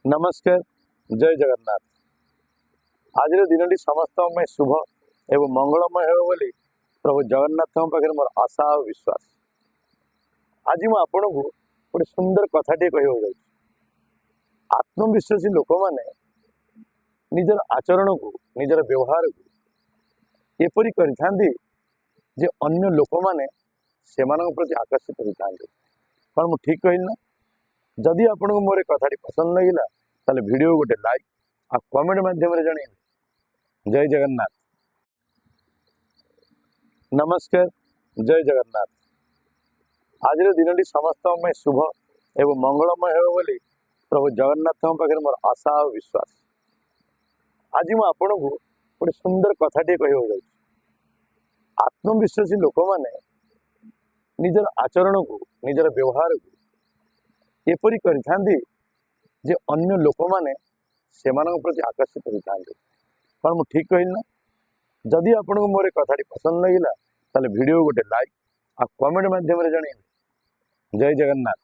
नमस्कार। जय जगन्नाथ। आज दिन समस्त शुभ एवं मंगलमय हो बोली प्रभु जगन्नाथ पाखे मोर आशा और विश्वास। आज मुझे आपन को गोटे सुंदर कथाटे कह आत्मविश्वासी लोक मैंने निजर आचरण को निजर व्यवहार को एपरी करि जे अन्य लोक मैंने से प्रति आकर्षित होता कौन मुझे ठीक कहली ना। जदि आपन को मोर कथाटी पसंद लगिला ताले वीडियो गोटे लाइक आ कमेंट माध्यम जन। जय जगन्नाथ। नमस्कार। जय जगन्नाथ। आज दिन समस्त शुभ एवं मंगलमय हो बोली प्रभु जगन्नाथ पाखे मोर आशा और विश्वास। आज मुझे आपन को गोटे सुंदर कथाटे कह आत्मविश्वासी लोक मैंने निजर आचरण को निजर व्यवहार को एपरी करि जे अन्य लोक मैंने से प्रति आकर्षित होता कौन मुझे ठीक कहली ना। जदि आपन को मोर कथाटी पसंद लगिला ताले वीडियो गोटे लाइक आ कमेंट माध्यम जन। जय जगन्नाथ।